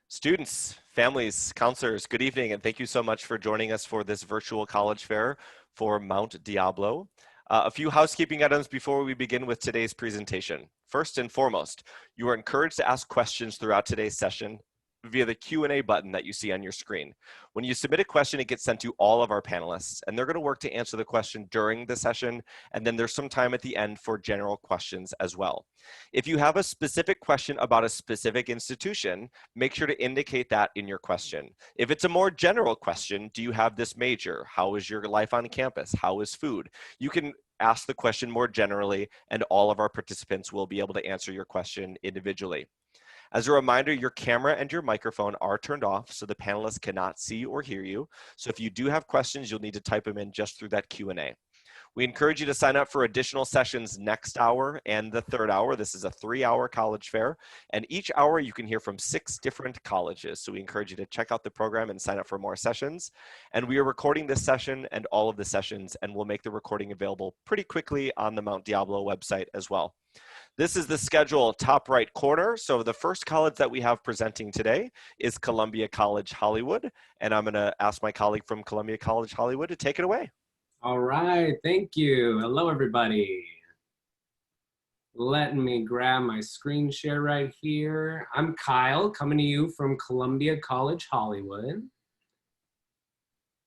Students, families, counselors, good evening, and thank you so much for joining us for this virtual college fair for Mount Diablo. A few housekeeping items before we begin with today's presentation. First and foremost, you are encouraged to ask questions throughout today's session via the Q&A button that you see on your screen. When you submit a question, it gets sent to all of our panelists, and they're going to work to answer the question during the session, and then there's some time at the end for general questions as well. If you have a specific question about a specific institution, make sure to indicate that in your question. If it's a more general question, do you have this major? How is your life on campus? How is food? You can ask the question more generally, and all of our participants will be able to answer your question individually. As a reminder, your camera and your microphone are turned off, so the panelists cannot see or hear you. So if you do have questions, you'll need to type them in just through that Q&A. We encourage you to sign up for additional sessions next hour and the third hour. This is a 3-hour college fair, and each hour you can hear from 6 different colleges. So we encourage you to check out the program and sign up for more sessions. And we are recording this session and all of the sessions, and we'll make the recording available pretty quickly on the Mount Diablo website as well. This is the schedule top right corner. So the first college that we have presenting today is Columbia College Hollywood. And I'm going to ask my colleague from Columbia College Hollywood to take it away. All right, thank you. Hello, everybody. Let me grab my screen share right here. I'm Kyle, coming to you from Columbia College Hollywood.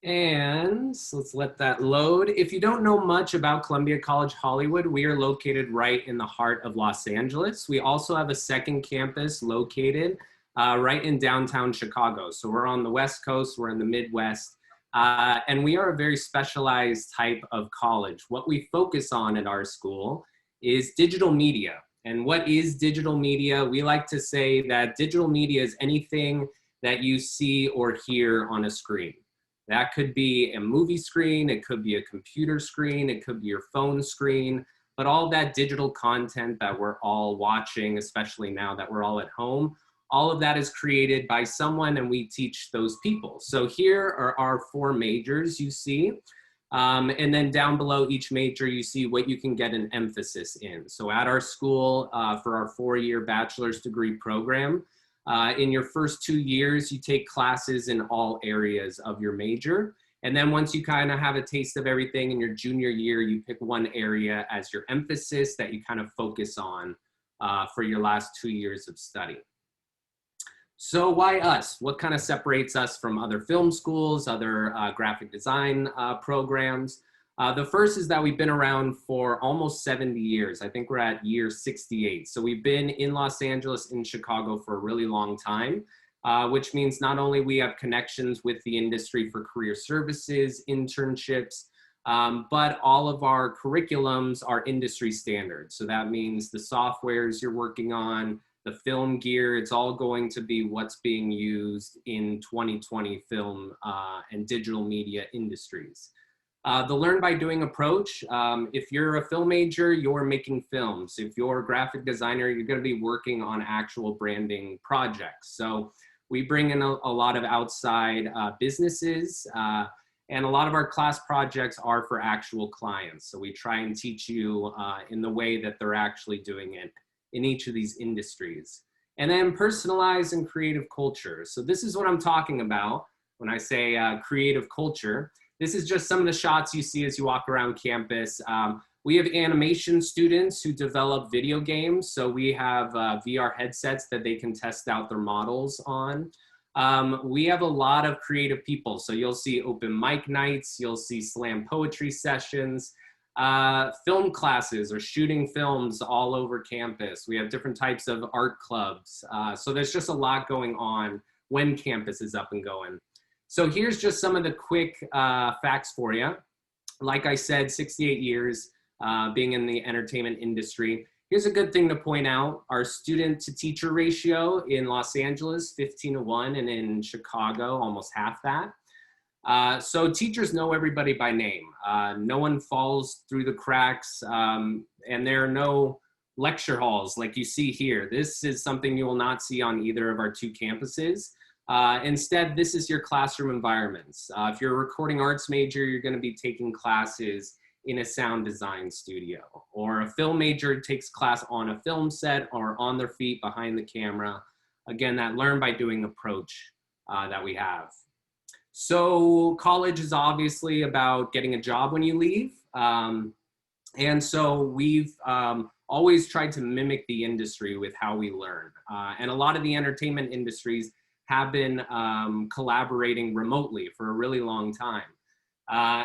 And let's let that load. If you don't know much about Columbia College Hollywood, we are located right in the heart of Los Angeles. We also have a second campus located right in downtown Chicago. So we're on the West Coast, we're in the Midwest, and we are a very specialized type of college. What we focus on at our school is digital media. And what is digital media? We like to say that digital media is anything that you see or hear on a screen. That could be a movie screen, it could be a computer screen, it could be your phone screen, but all that digital content that we're all watching, especially now that we're all at home, all of that is created by someone and we teach those people. So here are our 4 majors you see. And then down below each major, you see what you can get an emphasis in. So at our school, for our 4-year bachelor's degree program, in your first 2 years, you take classes in all areas of your major. And then once you kind of have a taste of everything in your junior year, you pick one area as your emphasis that you kind of focus on for your last 2 years of study. So why us? What kind of separates us from other film schools, other graphic design programs? The first is that we've been around for almost 70 years. I think we're at year 68. So we've been in Los Angeles, in Chicago for a really long time, which means not only we have connections with the industry for career services, internships, but all of our curriculums are industry standards. So that means the softwares you're working on, the film gear, it's all going to be what's being used in 2020 film and digital media industries. The learn by doing approach, if you're a film major, you're making films. If you're a graphic designer, you're going to be working on actual branding projects. So we bring in a lot of outside businesses, and a lot of our class projects are for actual clients. So we try and teach you in the way that they're actually doing it in each of these industries. And then personalized and creative culture. So this is what I'm talking about when I say creative culture. This is just some of the shots you see as you walk around campus. We have animation students who develop video games. So we have VR headsets that they can test out their models on. We have a lot of creative people. So you'll see open mic nights, you'll see slam poetry sessions, film classes or shooting films all over campus. We have different types of art clubs. So there's just a lot going on when campus is up and going. So here's just some of the quick facts for you. Like I said, 68 years being in the entertainment industry. Here's a good thing to point out. Our student to teacher ratio in Los Angeles, 15:1, and in Chicago, almost half that. So teachers know everybody by name. No one falls through the cracks, and there are no lecture halls like you see here. This is something you will not see on either of our 2 campuses. Instead, this is your classroom environments. If you're a recording arts major, you're going to be taking classes in a sound design studio, or a film major takes class on a film set or on their feet behind the camera. again, that learn by doing approach that we have. So college is obviously about getting a job when you leave. And so we've always tried to mimic the industry with how we learn. And a lot of the entertainment industries have been collaborating remotely for a really long time.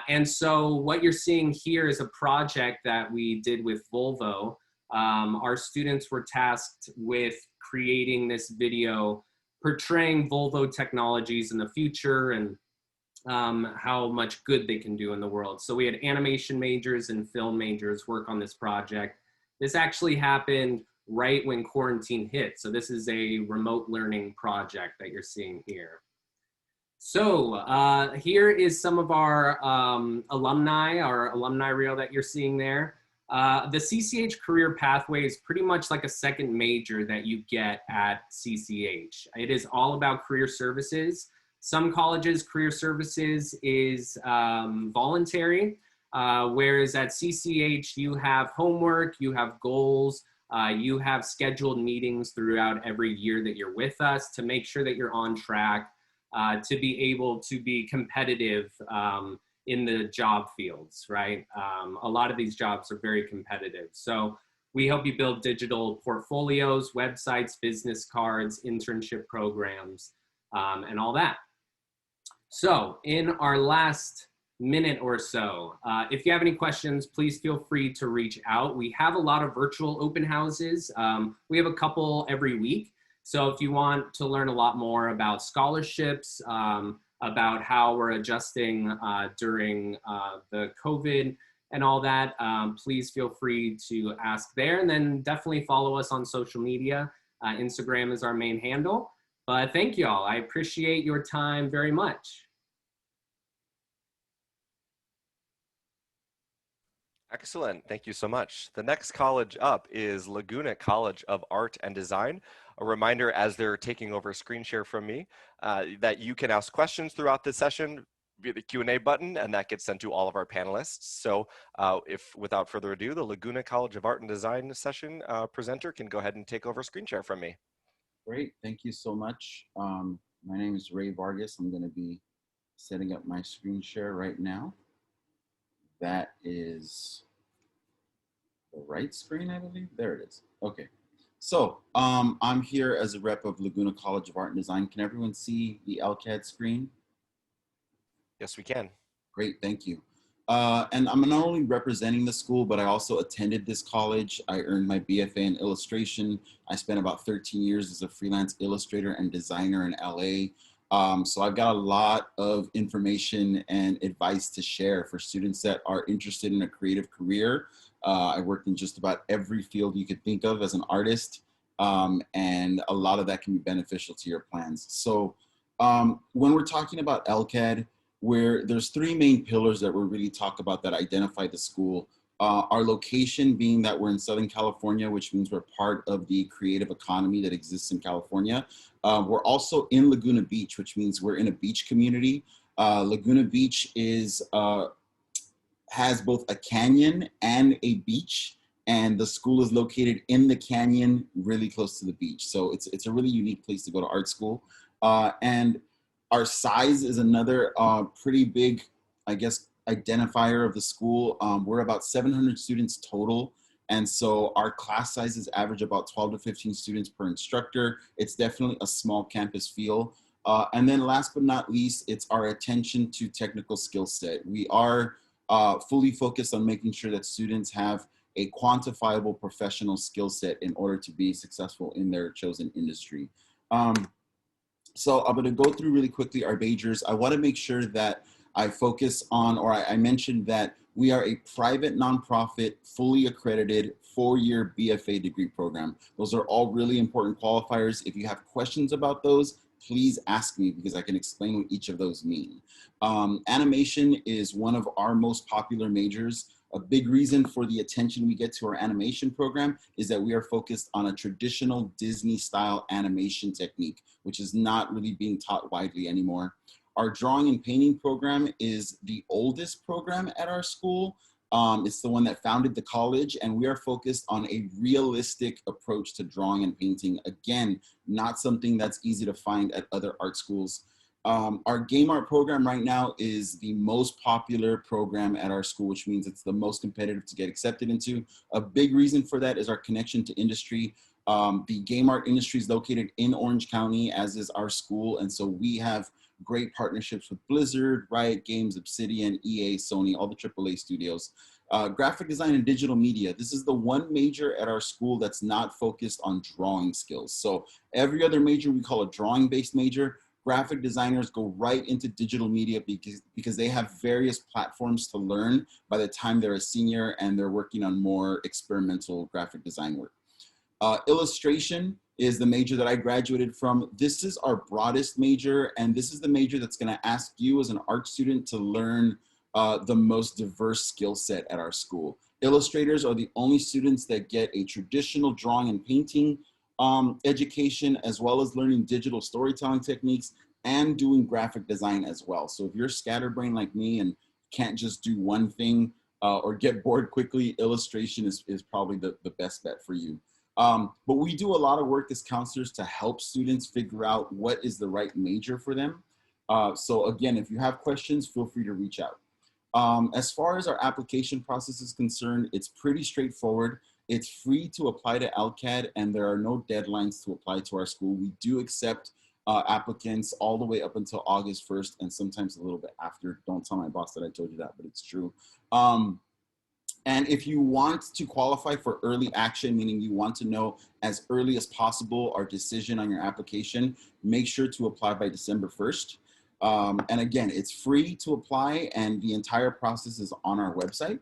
And so what you're seeing here is a project that we did with Volvo. Our students were tasked with creating this video portraying Volvo technologies in the future and how much good they can do in the world. So we had animation majors and film majors work on this project. This actually happened right when quarantine hit. So this is a remote learning project that you're seeing here. So here is some of our alumni reel that you're seeing there. The CCH career pathway is pretty much like a second major that you get at CCH. It is all about career services. Some colleges, career services is voluntary, whereas at CCH, you have homework, you have goals, you have scheduled meetings throughout every year that you're with us to make sure that you're on track to be able to be competitive in the job fields, right? A lot of these jobs are very competitive. So we help you build digital portfolios, websites, business cards, internship programs, and all that. So in our last minute or so, if you have any questions, please feel free to reach out. We have a lot of virtual open houses. We have a couple every week. So if you want to learn a lot more about scholarships, about how we're adjusting during the COVID and all that, please feel free to ask there. And then definitely follow us on social media. Instagram is our main handle. But thank you all. I appreciate your time very much. Excellent. Thank you so much. The next college up is Laguna College of Art and Design. A reminder as they're taking over screen share from me that you can ask questions throughout the session via the Q&A button, and that gets sent to all of our panelists. So if without further ado, the Laguna College of Art and Design session presenter can go ahead and take over screen share from me. Great, thank you so much. My name is Ray Vargas. I'm going to be setting up my screen share right now. That is the right screen, I believe. There it is. Okay, so I'm here as a rep of Laguna College of Art and Design. Can everyone see the LCAD screen? Yes, we can. Great, thank you. And I'm not only representing the school, but I also attended this college. I earned my BFA in illustration. I spent about 13 years as a freelance illustrator and designer in LA. So I've got a lot of information and advice to share for students that are interested in a creative career. I worked in just about every field you could think of as an artist, and a lot of that can be beneficial to your plans. So when we're talking about LCAD, where there's three main pillars that we really talk about that identify the school. Our location being that we're in Southern California, which means we're part of the creative economy that exists in California. We're also in Laguna Beach, which means we're in a beach community. Laguna Beach is has both a canyon and a beach, and the school is located in the canyon, really close to the beach. So it's a really unique place to go to art school. And our size is another pretty big, I guess, identifier of the school. We're about 700 students total. And so our class sizes average about 12 to 15 students per instructor. It's definitely a small campus feel. And then last but not least, it's our attention to technical skill set. We are fully focused on making sure that students have a quantifiable professional skill set in order to be successful in their chosen industry. So I'm going to go through really quickly our majors. I want to make sure that I focus on, or I mentioned that we are a private nonprofit, fully accredited 4-year BFA degree program. Those are all really important qualifiers. If you have questions about those, please ask me because I can explain what each of those mean. Animation is one of our most popular majors. A big reason for the attention we get to our animation program is that we are focused on a traditional Disney style animation technique, which is not really being taught widely anymore. Our drawing and painting program is the oldest program at our school. It's the one that founded the college, and we are focused on a realistic approach to drawing and painting. Again, not something that's easy to find at other art schools. Our game art program right now is the most popular program at our school, which means it's the most competitive to get accepted into. A big reason for that is our connection to industry. The game art industry is located in Orange County, as is our school. And so we have great partnerships with Blizzard, Riot Games, Obsidian, EA, Sony, all the AAA studios. Graphic design and digital media. This is the one major at our school that's not focused on drawing skills. So every other major we call a drawing-based major. Graphic designers go right into digital media because they have various platforms to learn by the time they're a senior and they're working on more experimental graphic design work. Illustration is the major that I graduated from. This is our broadest major, and this is the major that's going to ask you as an art student to learn the most diverse skill set at our school. Illustrators are the only students that get a traditional drawing and painting education, as well as learning digital storytelling techniques and doing graphic design as well. So if you're scatterbrained like me and can't just do one thing or get bored quickly, illustration is probably the best bet for you. But we do a lot of work as counselors to help students figure out what is the right major for them. So again, if you have questions, feel free to reach out. As far as our application process is concerned, it's pretty straightforward. It's free to apply to LCAD, and there are no deadlines to apply to our school. We do accept applicants all the way up until August 1st, and sometimes a little bit after. Don't tell my boss that I told you that, but it's true. And if you want to qualify for early action, meaning you want to know as early as possible our decision on your application, make sure to apply by December 1st. And again, it's free to apply, and the entire process is on our website.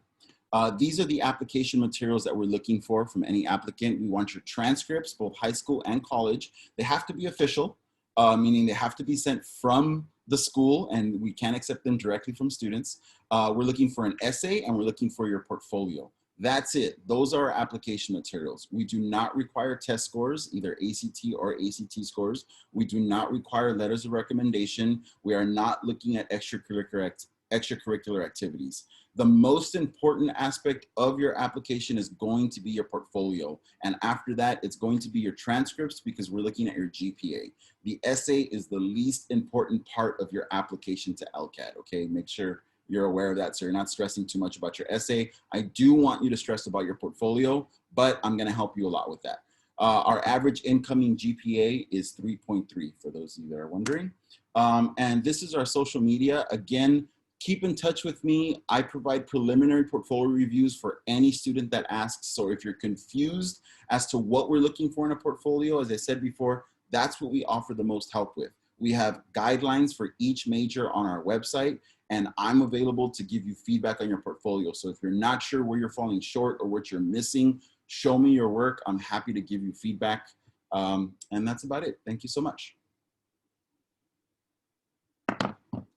These are the application materials that we're looking for from any applicant. We want your transcripts, both high school and college. They have to be official, meaning they have to be sent from the school, and we can't accept them directly from students. We're looking for an essay, and we're looking for your portfolio. That's it. Those are our application materials. We do not require test scores, either ACT or ACT scores. We do not require letters of recommendation. We are not looking at extracurricular activities. The most important aspect of your application is going to be your portfolio. And after that, it's going to be your transcripts, because we're looking at your GPA. The essay is the least important part of your application to LCAD, okay? Make sure you're aware of that, so you're not stressing too much about your essay. I do want you to stress about your portfolio, but I'm gonna help you a lot with that. Our average incoming GPA is 3.3, for those of you that are wondering. And this is our social media. Again, keep in touch with me. I provide preliminary portfolio reviews for any student that asks. So if you're confused as to what we're looking for in a portfolio, as I said before, that's what we offer the most help with. We have guidelines for each major on our website, and I'm available to give you feedback on your portfolio. So if you're not sure where you're falling short or what you're missing, show me your work. I'm happy to give you feedback. And that's about it. Thank you so much.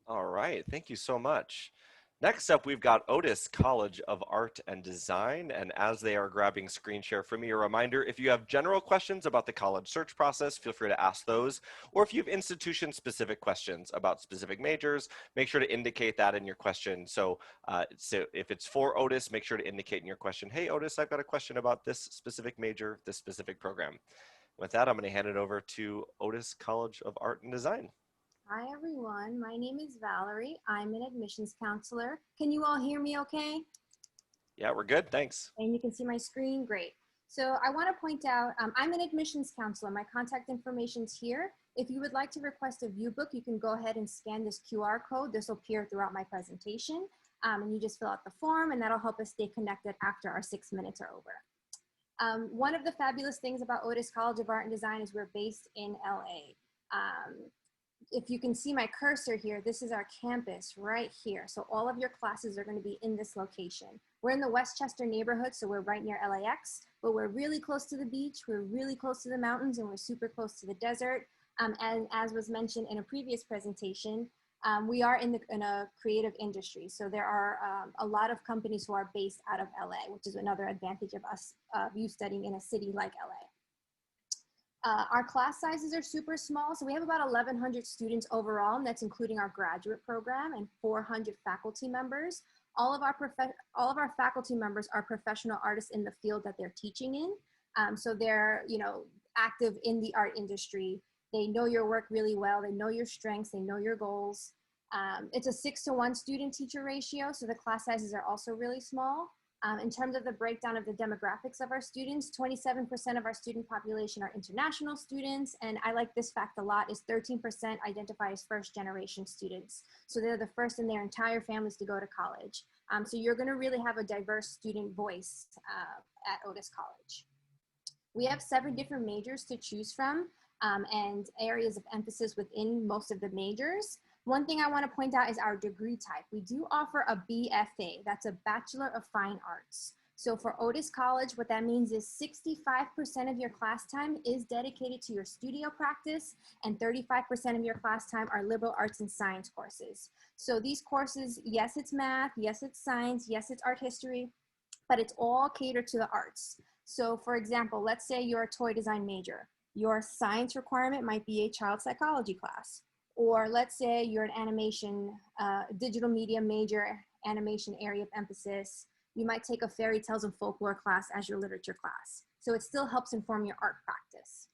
All right, thank you so much. Next up, we've got Otis College of Art and Design. And as they are grabbing screen share for me, a reminder, if you have general questions about the college search process, feel free to ask those. Or if you have institution-specific questions about specific majors, make sure to indicate that in your question. So if it's for Otis, make sure to indicate in your question, hey, Otis, I've got a question about this specific major, this specific program. With that, I'm going to hand it over to Otis College of Art and Design. Hi everyone, my name is Valerie. I'm an admissions counselor. Can you all hear me okay? Yeah, we're good, thanks. And you can see my screen, great. So I want to point out, I'm an admissions counselor. My contact information's here. If you would like to request a view book, you can go ahead and scan this QR code. This will appear throughout my presentation. And you just fill out the form, and that'll help us stay connected after our 6 minutes are over. One of the fabulous things about Otis College of Art and Design is we're based in LA. If you can see my cursor here, this is our campus right here. So all of your classes are going to be in this location. We're in the Westchester neighborhood, so we're right near LAX, but we're really close to the beach, we're really close to the mountains, and we're super close to the desert. And as was mentioned in a previous presentation, we are in a creative industry. So there are a lot of companies who are based out of LA, which is another advantage of us, you studying in a city like LA. Our class sizes are super small, so we have about 1,100 students overall, and that's including our graduate program, and 400 faculty members. all of our faculty members are professional artists in the field that they're teaching in. So they're, you know, active in the art industry. They know your work really well. They know your strengths. They know your goals. It's a 6-to-1 student-teacher ratio, so the class sizes are also really small. In terms of the breakdown of the demographics of our students, 27% of our student population are international students, and I like this fact a lot, is 13% identify as first-generation students. So they're the first in their entire families to go to college. So you're gonna really have a diverse student voice at Otis College. We have 7 different majors to choose from and areas of emphasis within most of the majors. One thing I want to point out is our degree type. We do offer a BFA, that's a Bachelor of Fine Arts. So for Otis College, what that means is 65% of your class time is dedicated to your studio practice, and 35% of your class time are liberal arts and science courses. So these courses, yes, it's math, yes, it's science, yes, it's art history, but it's all catered to the arts. So for example, let's say you're a toy design major. Your science requirement might be a child psychology class. Or let's say you're an animation, digital media major, animation area of emphasis. You might take a fairy tales and folklore class as your literature class. So it still helps inform your art practice.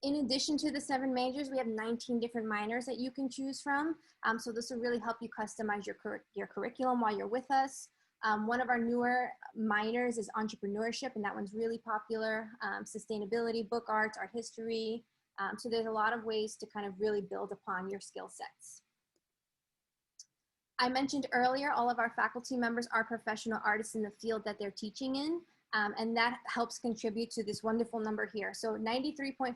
In addition to the 7 majors, we have 19 different minors that you can choose from. So this will really help you customize your curriculum while you're with us. One of our newer minors is entrepreneurship, and that one's really popular. Sustainability, book arts, art history. So there's a lot of ways to kind of really build upon your skill sets. I mentioned earlier, all of our faculty members are professional artists in the field that they're teaching in, and that helps contribute to this wonderful number here. So 93.5%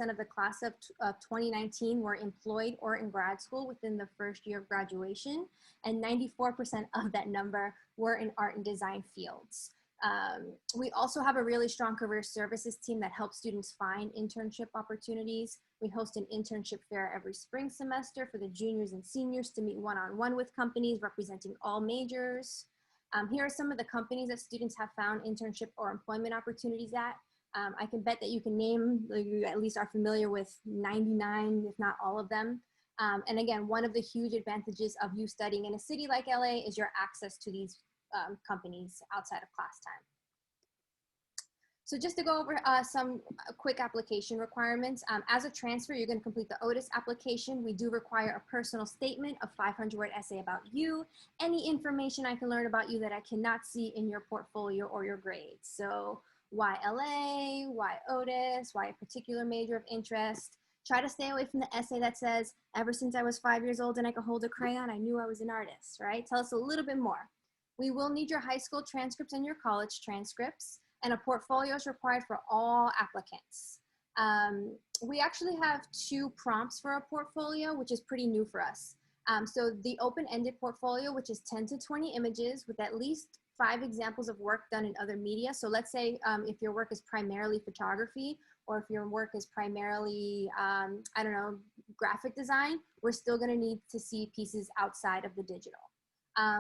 of the class of 2019 were employed or in grad school within the first year of graduation, and 94% of that number were in art and design fields. We also have a really strong career services team that helps students find internship opportunities. We host an internship fair every spring semester for the juniors and seniors to meet one-on-one with companies representing all majors. Here are some of the companies that students have found internship or employment opportunities at. I can bet that you can name, you at least are familiar with 99, if not all of them. And again, one of the huge advantages of you studying in a city like LA is your access to these companies outside of class time. So just to go over some quick application requirements. As a transfer, you're going to complete the Otis application. We do require a personal statement, a 500-word essay about you, any information I can learn about you that I cannot see in your portfolio or your grades. So why LA, why Otis, why a particular major of interest. Try to stay away from the essay that says, ever since I was 5 years old and I could hold a crayon, I knew I was an artist, right? Tell us a little bit more. We will need your high school transcripts and your college transcripts, and a portfolio is required for all applicants. We actually have 2 prompts for a portfolio, which is pretty new for us. So the open-ended portfolio, which is 10 to 20 images with at least 5 examples of work done in other media. So let's say if your work is primarily photography, or if your work is primarily, I don't know, graphic design, we're still gonna need to see pieces outside of the digital.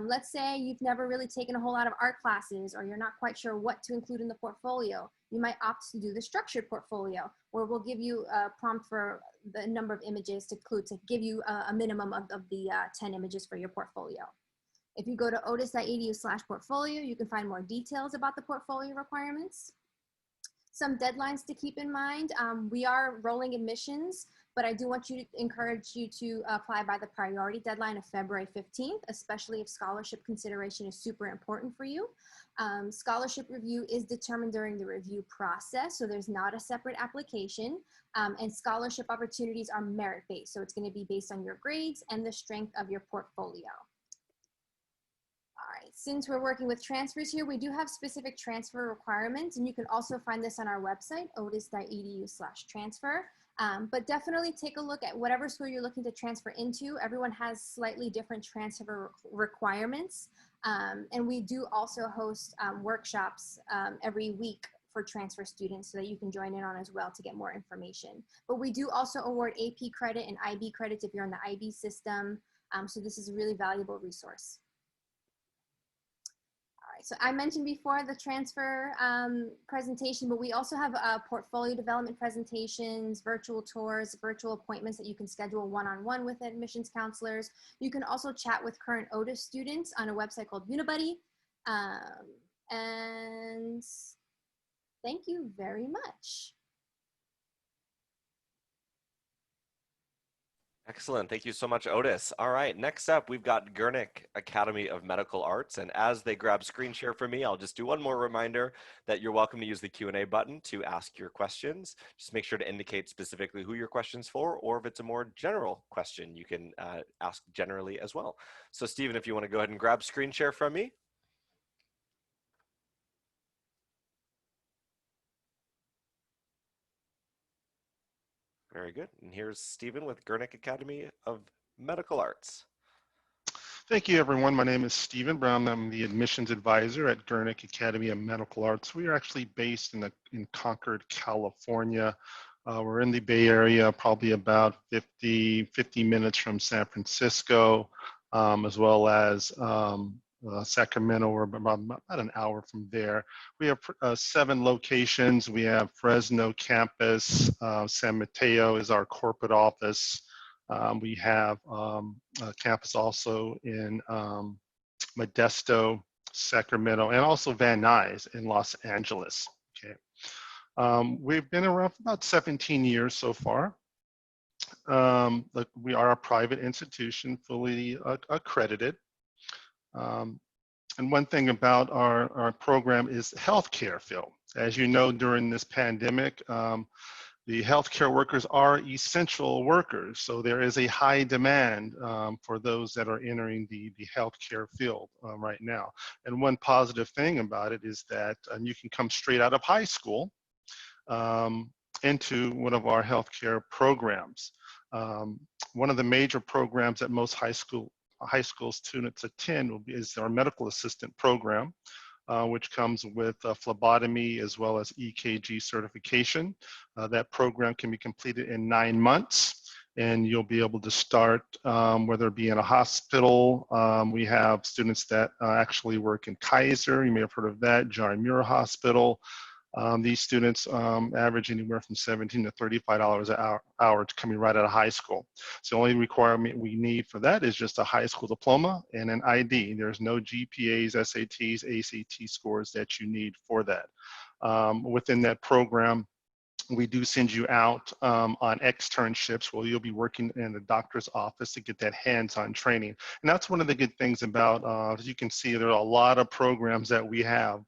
Let's say you've never really taken a whole lot of art classes, or you're not quite sure what to include in the portfolio. You might opt to do the structured portfolio, where we'll give you a prompt for the number of images to include, to give you a minimum of the 10 images for your portfolio. If you go to otis.edu/portfolio, you can find more details about the portfolio requirements. Some deadlines to keep in mind. We are rolling admissions, but I do want to encourage you to apply by the priority deadline of February 15th, especially if scholarship consideration is super important for you. Scholarship review is determined during the review process, so there's not a separate application, and scholarship opportunities are merit-based, so it's going to be based on your grades and the strength of your portfolio. All right, since we're working with transfers here, we do have specific transfer requirements, and you can also find this on our website, otis.edu/transfer. But definitely take a look at whatever school you're looking to transfer into. Everyone has slightly different transfer requirements. And we do also host workshops every week for transfer students so that you can join in on as well to get more information. But we do also award AP credit and IB credits if you're on the IB system. So this is a really valuable resource. right, so I mentioned before the transfer presentation, but we also have portfolio development presentations, virtual tours, virtual appointments that you can schedule one-on-one with admissions counselors. You can also chat with current Otis students on a website called Unibuddy. And thank you very much. Excellent. Thank you so much, Otis. All right, next up, we've got Guernick Academy of Medical Arts. And as they grab screen share for me, I'll just do one more reminder that you're welcome to use the Q&A button to ask your questions. Just make sure to indicate specifically who your question's for, or if it's a more general question, you can ask generally as well. So Stephen, if you want to go ahead and grab screen share from me. Very good. And here's Stephen with Gurnick Academy of Medical Arts. Thank you, everyone. My name is Stephen Brown. I'm the admissions advisor at Guernick Academy of Medical Arts. We are actually based in Concord, California. We're in the Bay Area, probably about 50 minutes from San Francisco, as well as Sacramento. We're about an hour from there. We have 7 locations. We have Fresno campus. San Mateo is our corporate office. We have a campus also in Modesto, Sacramento, and also Van Nuys in Los Angeles. Okay. We've been around for about 17 years so far. We are a private institution, fully accredited. And one thing about our program is healthcare field. As you know, during this pandemic, the healthcare workers are essential workers, so there is a high demand for those that are entering the healthcare field right now. And one positive thing about it is that you can come straight out of high school into one of our healthcare programs. One of the major programs that most high school students attend is our medical assistant program. Which comes with phlebotomy as well as EKG certification. That program can be completed in 9 months, and you'll be able to start whether it be in a hospital. We have students that actually work in Kaiser. You may have heard of that, John Muir Hospital. These students average anywhere from $17 to $35 an hour coming right out of high school. So the only requirement we need for that is just a high school diploma and an ID. There's no GPAs, SATs, ACT scores that you need for that. Within that program, we do send you out on externships where you'll be working in the doctor's office to get that hands-on training. And that's one of the good things about, as you can see, there are a lot of programs that we have.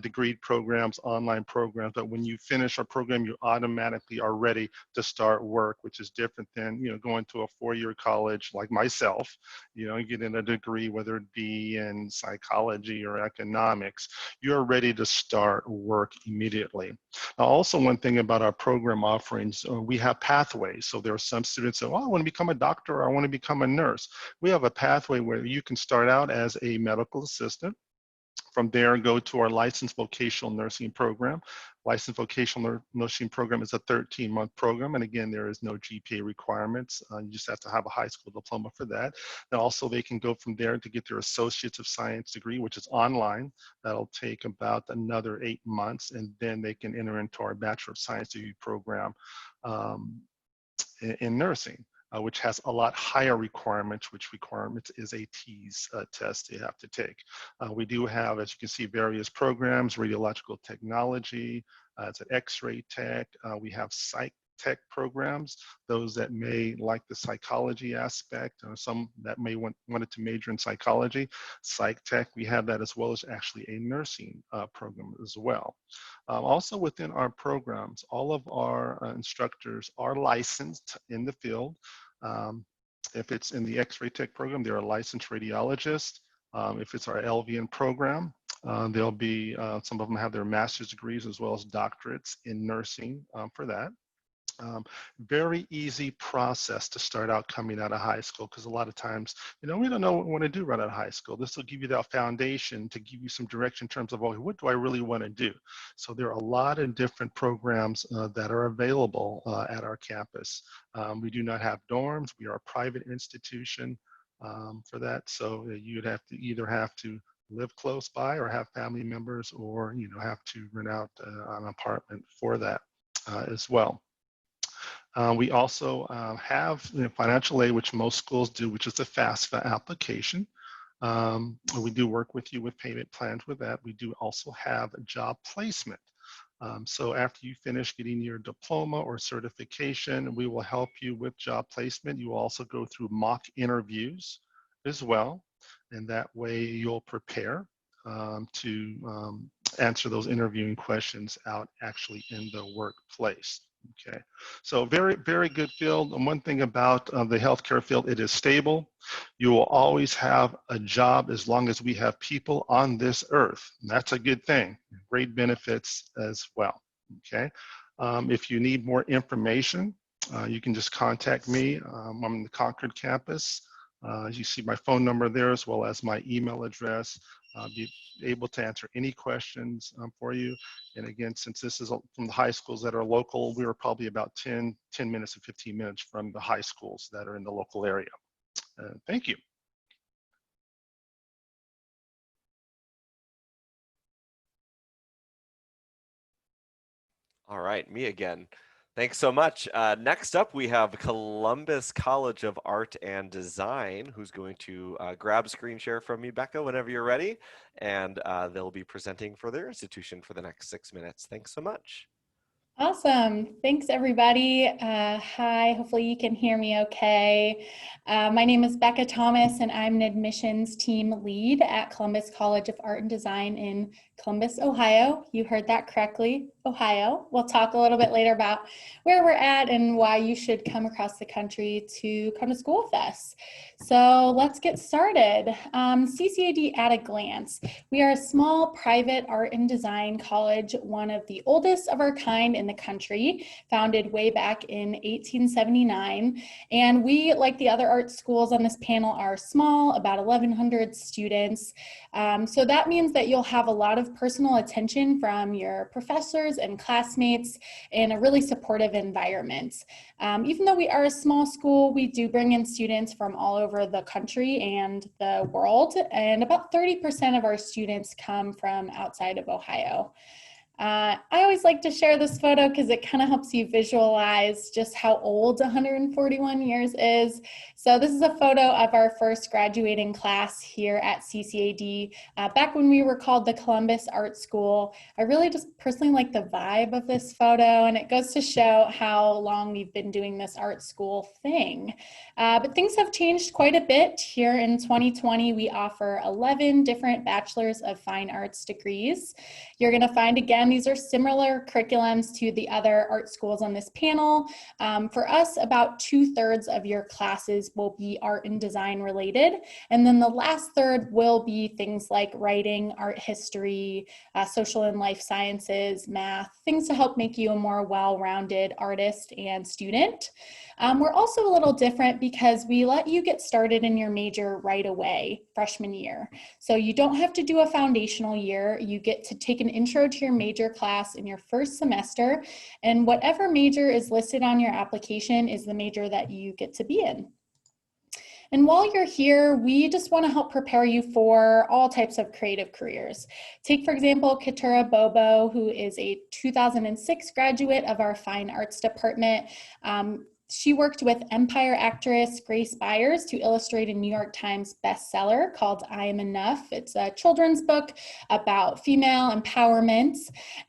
Degree programs, online programs, but when you finish a program, you automatically are ready to start work, which is different than, going to a 4-year college like myself, getting a degree, whether it be in psychology or economics, you're ready to start work immediately. Now, also one thing about our program offerings, we have pathways. So there are some students that, I want to become a doctor, or I want to become a nurse. We have a pathway where you can start out as a medical assistant. From there, go to our licensed vocational nursing program. Licensed vocational nursing program is a 13-month program, and again, there is no GPA requirements. You just have to have a high school diploma for that. And also, they can go from there to get their Associates of Science degree, which is online. That'll take about another 8 months, and then they can enter into our Bachelor of Science degree program in nursing. Which has a lot higher requirements, which requirements is a TEAS test you have to take. We do have, as you can see, various programs, radiological technology, it's an X-ray tech, we have psych tech programs, those that may like the psychology aspect, or some that may wanted to major in psychology. Psych tech, we have that, as well as actually a nursing program as well. Also within our programs, all of our instructors are licensed in the field. If it's in the X-ray tech program, they're a licensed radiologist. If it's our LVN program, they'll be, some of them have their master's degrees as well as doctorates in nursing for that. Very easy process to start out coming out of high school, because a lot of times, we don't know what we want to do right out of high school. This will give you that foundation to give you some direction in terms of, what do I really want to do? So there are a lot of different programs that are available at our campus. We do not have dorms. We are a private institution for that. So you'd have to either have to live close by or have family members, or have to rent out an apartment for that as well. We also have financial aid, which most schools do, which is a FAFSA application. We do work with you with payment plans with that. We do also have job placement. So after you finish getting your diploma or certification, we will help you with job placement. You will also go through mock interviews as well. And that way you'll prepare to answer those interviewing questions out actually in the workplace. Okay, so very, very good field. And one thing about the healthcare field, it is stable. You will always have a job as long as we have people on this earth. And that's a good thing. Great benefits as well. Okay, if you need more information, you can just contact me. I'm on the Concord campus. You see my phone number there, as well as my email address. Be able to answer any questions for you. And again, since this is from the high schools that are local, we are probably about 10 minutes to 15 minutes from the high schools that are in the local area. Thank you. All right, me again. Thanks so much. Next up, we have Columbus College of Art and Design, who's going to grab screen share from me, Becca, whenever you're ready, and they'll be presenting for their institution for the next 6 minutes. Thanks so much. Awesome. Thanks, everybody. Hi, hopefully you can hear me okay. My name is Becca Thomas, and I'm an admissions team lead at Columbus College of Art and Design in Columbus, Ohio. You heard that correctly, Ohio. We'll talk a little bit later about where we're at and why you should come across the country to come to school with us. So let's get started. CCAD at a glance. We are a small private art and design college, one of the oldest of our kind in the country, founded way back in 1879. And we, like the other art schools on this panel, are small, about 1,100 students. So that means that you'll have a lot of personal attention from your professors and classmates in a really supportive environment. Even though we are a small school, we do bring in students from all over the country and the world, and about 30% of our students come from outside of Ohio. I always like to share this photo because it kind of helps you visualize just how old 141 years is. So this is a photo of our first graduating class here at CCAD. Back when we were called the Columbus Art School, I really just personally like the vibe of this photo, and it goes to show how long we've been doing this art school thing. But things have changed quite a bit. Here in 2020, we offer 11 different Bachelor's of Fine Arts degrees. You're going to find, again, these are similar curriculums to the other art schools on this panel. For us, about 2/3 of your classes will be art and design related. And then the last third will be things like writing, art history, social and life sciences, math, things to help make you a more well-rounded artist and student. We're also a little different because we let you get started in your major right away, freshman year. So you don't have to do a foundational year. You get to take an intro to your major class in your first semester, and whatever major is listed on your application is the major that you get to be in. And while you're here, we just want to help prepare you for all types of creative careers. Take, for example, Keturah Bobo, who is a 2006 graduate of our Fine Arts Department. She worked with Empire actress Grace Byers to illustrate a New York Times bestseller called I Am Enough. It's a children's book about female empowerment.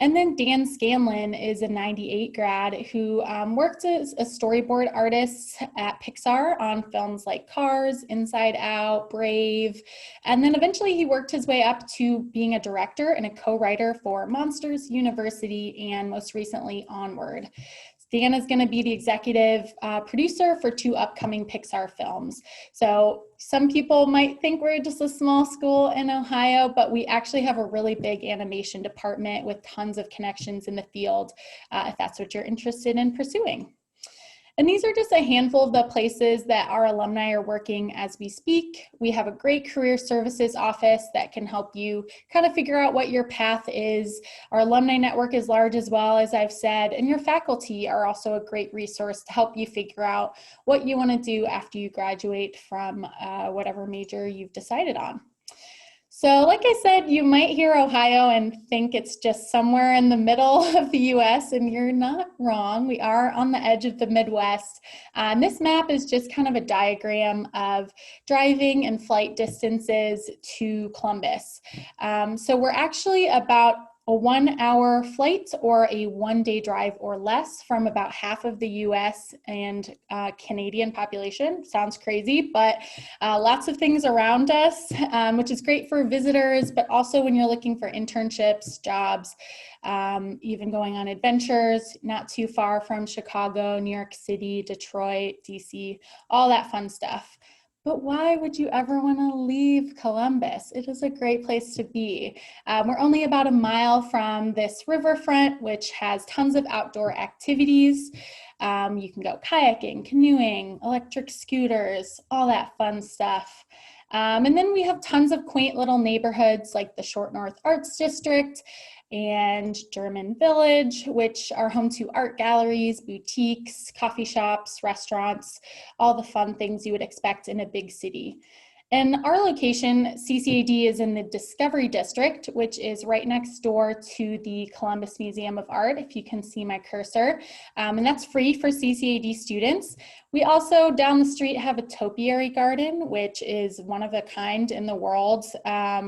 And then Dan Scanlon is a 98 grad who worked as a storyboard artist at Pixar on films like Cars, Inside Out, Brave. And then eventually he worked his way up to being a director and a co-writer for Monsters University and most recently Onward. Dan is going to be the executive producer for 2 upcoming Pixar films. So some people might think we're just a small school in Ohio, but we actually have a really big animation department with tons of connections in the field, if that's what you're interested in pursuing. And these are just a handful of the places that our alumni are working as we speak. We have a great career services office that can help you kind of figure out what your path is. Our alumni network is large as well, as I've said, and your faculty are also a great resource to help you figure out what you want to do after you graduate from whatever major you've decided on. So like I said, you might hear Ohio and think it's just somewhere in the middle of the US, and you're not wrong. We are on the edge of the Midwest. And this map is just kind of a diagram of driving and flight distances to Columbus. So we're actually about a 1 hour flight or a 1 day drive or less from about half of the US and Canadian population. Sounds crazy, but lots of things around us, which is great for visitors, but also when you're looking for internships, jobs, even going on adventures, not too far from Chicago, New York City, Detroit, DC, all that fun stuff. But why would you ever want to leave Columbus? It is a great place to be. We're only about a mile from this riverfront, which has tons of outdoor activities. You can go kayaking, canoeing, electric scooters, all that fun stuff. And then we have tons of quaint little neighborhoods like the Short North Arts District and German Village, which are home to art galleries, boutiques, coffee shops, restaurants, all the fun things you would expect in a big city. And our location, CCAD, is in the Discovery District, which is right next door to the Columbus Museum of Art, if you can see my cursor. And that's free for CCAD students. We also, down the street, have a topiary garden, which is one of a kind in the world.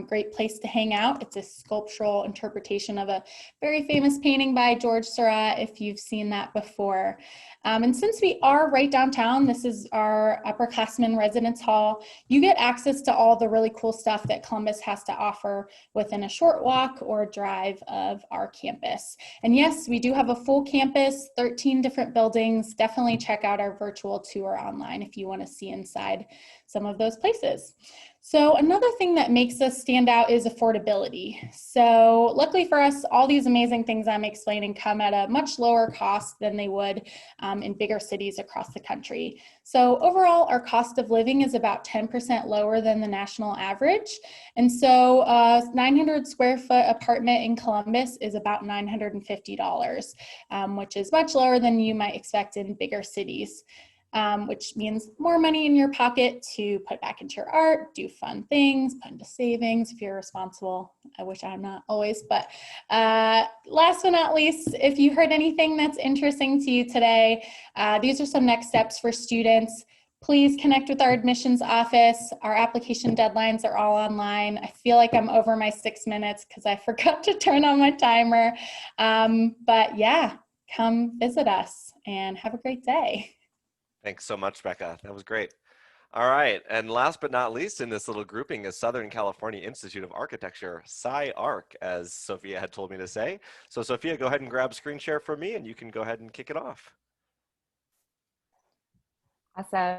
Great place to hang out. It's a sculptural interpretation of a very famous painting by George Seurat, if you've seen that before. And since we are right downtown, this is our upperclassmen residence hall, you get access to all the really cool stuff that Columbus has to offer within a short walk or drive of our campus. And yes, we do have a full campus, 13 different buildings. Definitely check out our virtual tour online if you want to see inside some of those places. So another thing that makes us stand out is affordability. So luckily for us, all these amazing things I'm explaining come at a much lower cost than they would in bigger cities across the country. So overall, our cost of living is about 10% lower than the national average. And so a 900 square foot apartment in Columbus is about $950, which is much lower than you might expect in bigger cities. Which means more money in your pocket to put back into your art, do fun things, put into savings if you're responsible. I wish I'm not always, but last but not least, if you heard anything that's interesting to you today, these are some next steps for students. Please connect with our admissions office. Our application deadlines are all online. I feel like I'm over my 6 minutes because I forgot to turn on my timer. But yeah, come visit us and have a great day. Thanks so much, Becca. That was great. All right, and last but not least in this little grouping is Southern California Institute of Architecture, SCI-Arc, as Sophia had told me to say. So Sophia, go ahead and grab screen share for me and you can go ahead and kick it off. Awesome.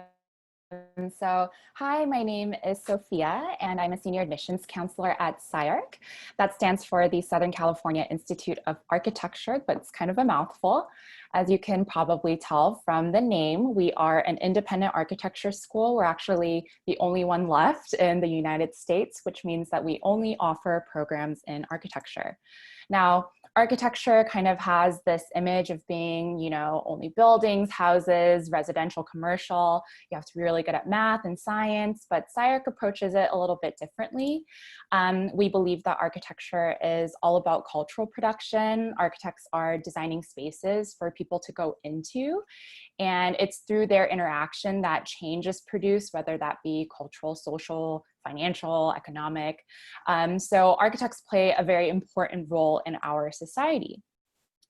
So, hi, my name is Sophia, and I'm a senior admissions counselor at SCI-Arc. That stands for the Southern California Institute of Architecture, but it's kind of a mouthful. As you can probably tell from the name, we are an independent architecture school. We're actually the only one left in the United States, which means that we only offer programs in architecture. Now, architecture kind of has this image of being, you know, only buildings, houses, residential, commercial. You have to be really good at math and science, but SCI-Arc approaches it a little bit differently. We believe that architecture is all about cultural production. Architects are designing spaces for people to go into, and it's through their interaction that change is produced, whether that be cultural, social, financial, economic. So architects play a very important role in our society.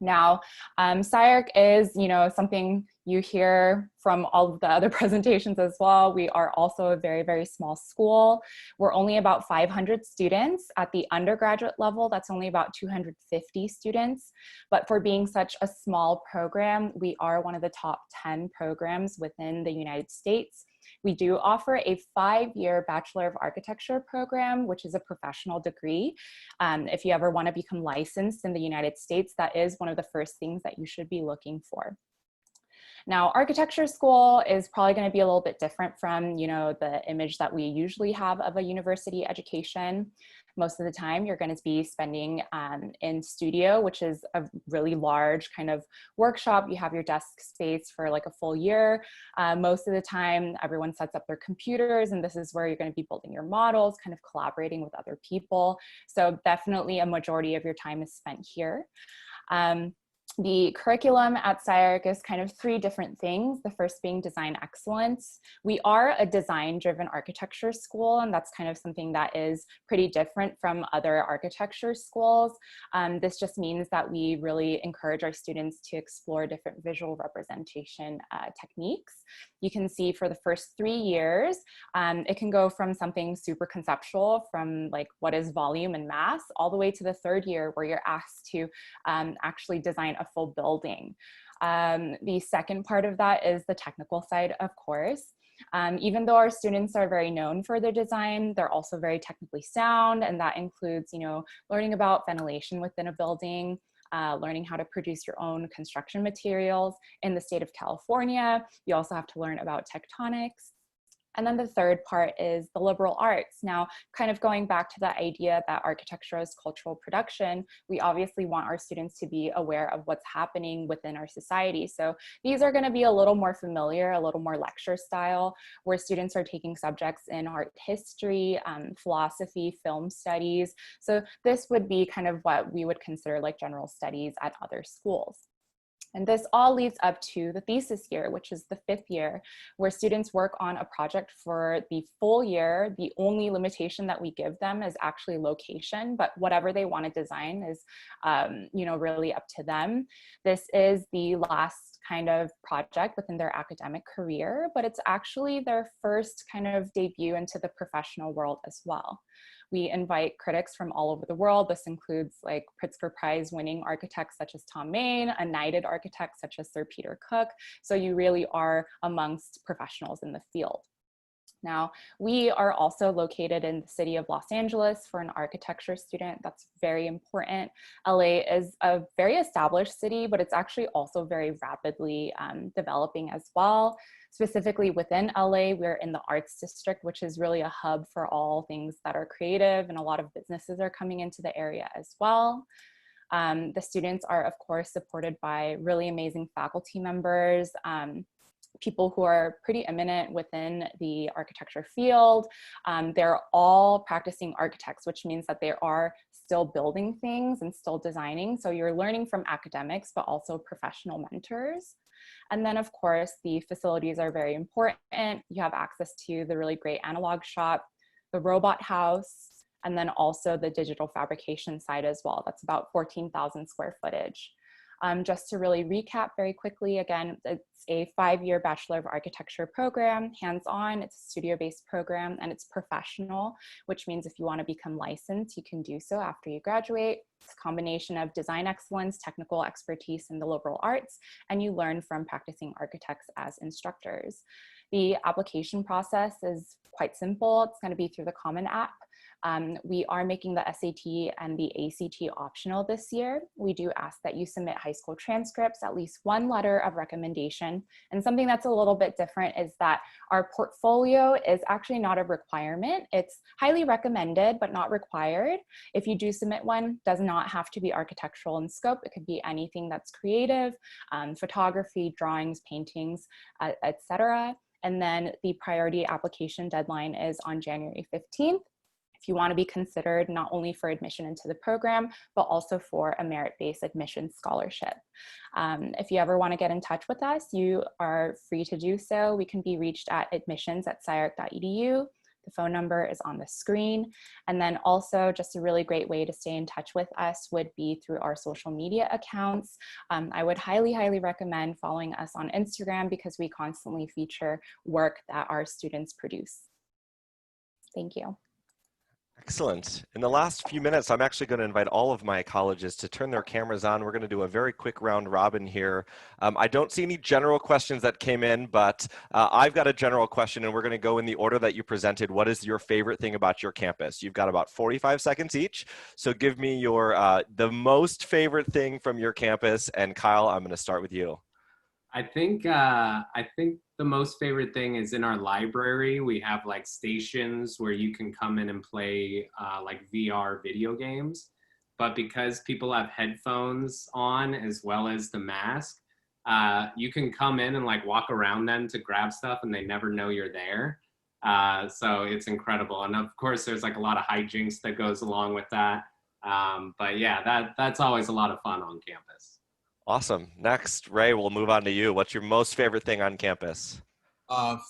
Now, SCI-Arc is, you know, something you hear from all of the other presentations as well. We are also a very, very small school. We're only about 500 students. At the undergraduate level, that's only about 250 students. But for being such a small program, we are one of the top 10 programs within the United States. We do offer a 5-year Bachelor of Architecture program, which is a professional degree. If you ever want to become licensed in the United States, that is one of the first things that you should be looking for. Now, architecture school is probably going to be a little bit different from, you know, the image that we usually have of a university education. Most of the time you're going to be spending in studio, which is a really large kind of workshop. You have your desk space for like a full year. Most of the time everyone sets up their computers, and this is where you're going to be building your models, kind of collaborating with other people. So definitely a majority of your time is spent here. The curriculum at SCI-Arc is kind of three different things. The first being design excellence. We are a design-driven architecture school, and that's kind of something that is pretty different from other architecture schools. This just means that we really encourage our students to explore different visual representation techniques. You can see for the first 3 years, it can go from something super conceptual, from like what is volume and mass, all the way to the third year where you're asked to actually design a full building. The second part of that is the technical side, of course. Even though our students are very known for their design, they're also very technically sound, and that includes, you know, learning about ventilation within a building, learning how to produce your own construction materials. In the state of California, you also have to learn about tectonics. And then the third part is the liberal arts. Now, kind of going back to the idea that architecture is cultural production, we obviously want our students to be aware of what's happening within our society. So these are going to be a little more familiar, a little more lecture style, where students are taking subjects in art history, philosophy, film studies. So this would be kind of what we would consider like general studies at other schools. And this all leads up to the thesis year, which is the 5th year, where students work on a project for the full year. The only limitation that we give them is actually location, but whatever they want to design is, you know, really up to them. This is the last kind of project within their academic career, but it's actually their first kind of debut into the professional world as well. We invite critics from all over the world. This includes like Pritzker Prize winning architects such as Tom Main, a knighted architect such as Sir Peter Cook. So you really are amongst professionals in the field. Now, we are also located in the city of Los Angeles. For an architecture student, that's very important. LA is a very established city, but it's actually also very rapidly developing as well. Specifically within LA, we're in the arts district, which is really a hub for all things that are creative, and a lot of businesses are coming into the area as well. The students are, of course, supported by really amazing faculty members, people who are pretty eminent within the architecture field. They're all practicing architects, which means that they are still building things and still designing. So you're learning from academics, but also professional mentors. And then, of course, the facilities are very important. You have access to the really great analog shop, the robot house, and then also the digital fabrication side as well. That's about 14,000 square footage. Just to really recap very quickly, again, it's a 5-year Bachelor of Architecture program, hands-on, it's a studio-based program, and it's professional, which means if you want to become licensed, you can do so after you graduate. It's a combination of design excellence, technical expertise in the liberal arts, and you learn from practicing architects as instructors. The application process is quite simple. It's going to be through the Common App. We are making the SAT and the ACT optional this year. We do ask that you submit high school transcripts, at least 1 letter of recommendation. And something that's a little bit different is that our portfolio is actually not a requirement. It's highly recommended, but not required. If you do submit one, it does not have to be architectural in scope. It could be anything that's creative, photography, drawings, paintings, etc. And then the priority application deadline is on January 15th. If you want to be considered not only for admission into the program, but also for a merit-based admission scholarship. If you ever want to get in touch with us, you are free to do so. We can be reached at admissions@sciarc.edu. The phone number is on the screen. And then also just a really great way to stay in touch with us would be through our social media accounts. I would highly, highly recommend following us on Instagram because we constantly feature work that our students produce. Thank you. Excellent. In the last few minutes, I'm actually going to invite all of my colleges to turn their cameras on. We're going to do a very quick round robin here. I don't see any general questions that came in, but I've got a general question, and we're going to go in the order that you presented. What is your favorite thing about your campus? You've got about 45 seconds each. So give me your the most favorite thing from your campus. And Kyle, I'm going to start with you. I think the most favorite thing is in our library. We have like stations where you can come in and play like VR video games. But because people have headphones on as well as the mask, you can come in and like walk around them to grab stuff and they never know you're there. So it's incredible. And of course, there's like a lot of hijinks that goes along with that. But yeah, that's always a lot of fun on campus. Awesome. Next, Ray, we'll move on to you. What's your most favorite thing on campus?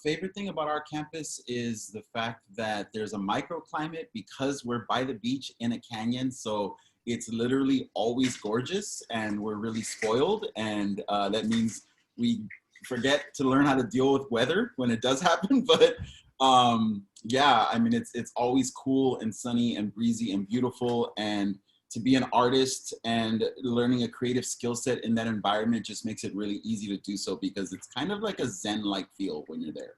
Favorite thing about our campus is the fact that there's a microclimate because we're by the beach in a canyon. So it's literally always gorgeous and we're really spoiled. And that means we forget to learn how to deal with weather when it does happen. But yeah, I mean, it's always cool and sunny and breezy and beautiful. And to be an artist and learning a creative skill set in that environment just makes it really easy to do so because it's kind of like a Zen-like feel when you're there.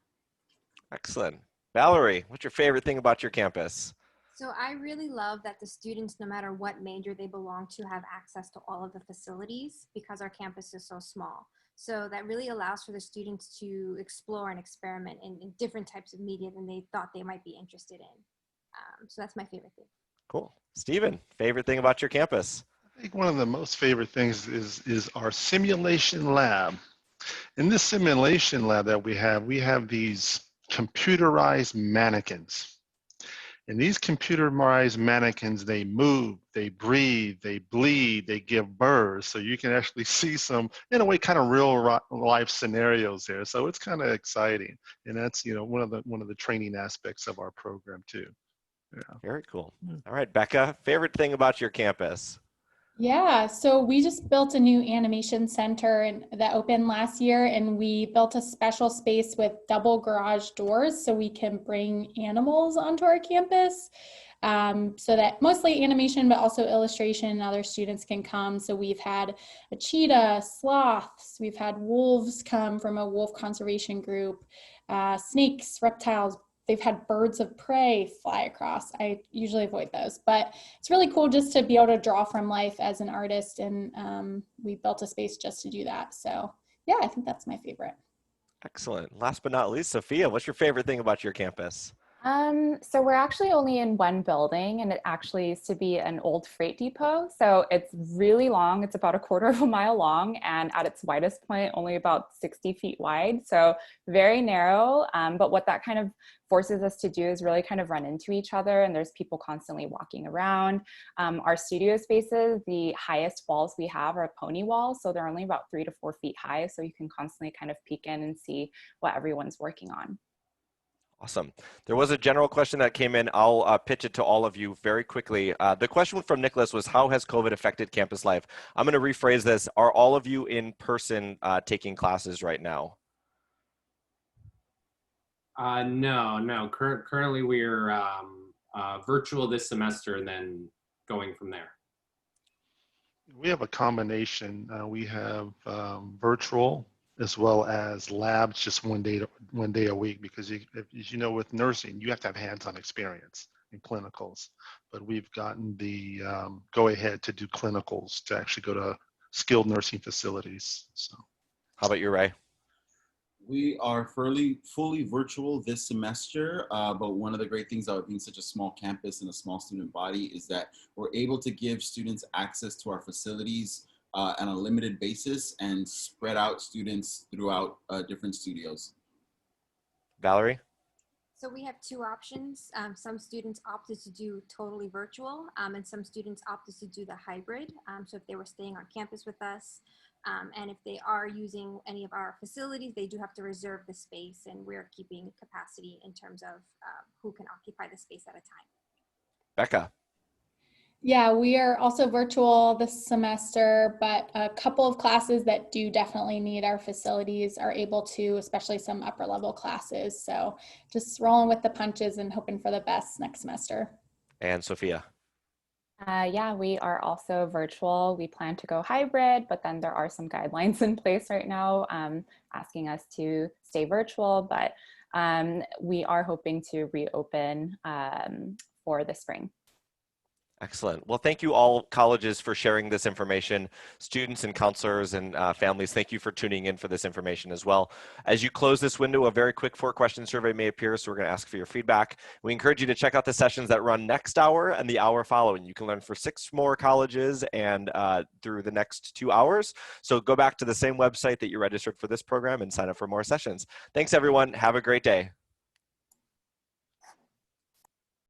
Excellent. Valerie, what's your favorite thing about your campus? So I really love that the students, no matter what major they belong to, have access to all of the facilities because our campus is so small. So that really allows for the students to explore and experiment in different types of media than they thought they might be interested in. So that's my favorite thing. Cool. Steven, favorite thing about your campus? I think one of the most favorite things is our simulation lab. In this simulation lab that we have these computerized mannequins. And these computerized mannequins, they move, they breathe, they bleed, they give birth. So you can actually see some, in a way, kind of real life scenarios there. So it's kind of exciting. And that's, one of the training aspects of our program too. Yeah. Very cool. All right, Becca, favorite thing about your campus? Yeah, so we just built a new animation center that opened last year, and we built a special space with double garage doors so we can bring animals onto our campus. So that mostly animation, but also illustration, and other students can come. So we've had a cheetah, sloths, we've had wolves come from a wolf conservation group, snakes, reptiles. They've had birds of prey fly across. I usually avoid those, but it's really cool just to be able to draw from life as an artist. And we built a space just to do that. So yeah, I think that's my favorite. Excellent. Last but not least, Sophia, what's your favorite thing about your campus? So we're actually only in one building, and it actually used to be an old freight depot. So it's really long. It's about 1/4 of a mile long, and at its widest point, only about 60 feet wide. So very narrow. But what that kind of forces us to do is really kind of run into each other, and there's people constantly walking around. Our studio spaces, the highest walls we have are pony walls. So they're only about 3 to 4 feet high. So you can constantly kind of peek in and see what everyone's working on. Awesome. There was a general question that came in. I'll pitch it to all of you very quickly. The question from Nicholas was, how has COVID affected campus life? I'm going to rephrase this. Are all of you in person taking classes right now? No. Currently, we're virtual this semester and then going from there. We have a combination. We have virtual as well as labs, just one day a week, because as you know, with nursing, you have to have hands-on experience in clinicals. But we've gotten the go ahead to do clinicals, to actually go to skilled nursing facilities. So, how about you, Ray? We are fully virtual this semester, but one of the great things about being such a small campus and a small student body is that we're able to give students access to our facilities on a limited basis and spread out students throughout different studios. Valerie? So we have two options. Some students opted to do totally virtual, and some students opted to do the hybrid. So if they were staying on campus with us, and if they are using any of our facilities, they do have to reserve the space, and we're keeping capacity in terms of who can occupy the space at a time. Becca? Yeah, we are also virtual this semester, but a couple of classes that do definitely need our facilities are able to, especially some upper level classes. So just rolling with the punches and hoping for the best next semester. And Sophia? Yeah, we are also virtual. We plan to go hybrid, but then there are some guidelines in place right now asking us to stay virtual, but we are hoping to reopen for the spring. Excellent. Well, thank you all colleges for sharing this information. Students and counselors and families, thank you for tuning in for this information as well. As you close this window, a very quick 4-question survey may appear, so we're going to ask for your feedback. We encourage you to check out the sessions that run next hour and the hour following. You can learn for 6 more colleges and through the next 2 hours. So go back to the same website that you registered for this program and sign up for more sessions. Thanks, everyone. Have a great day.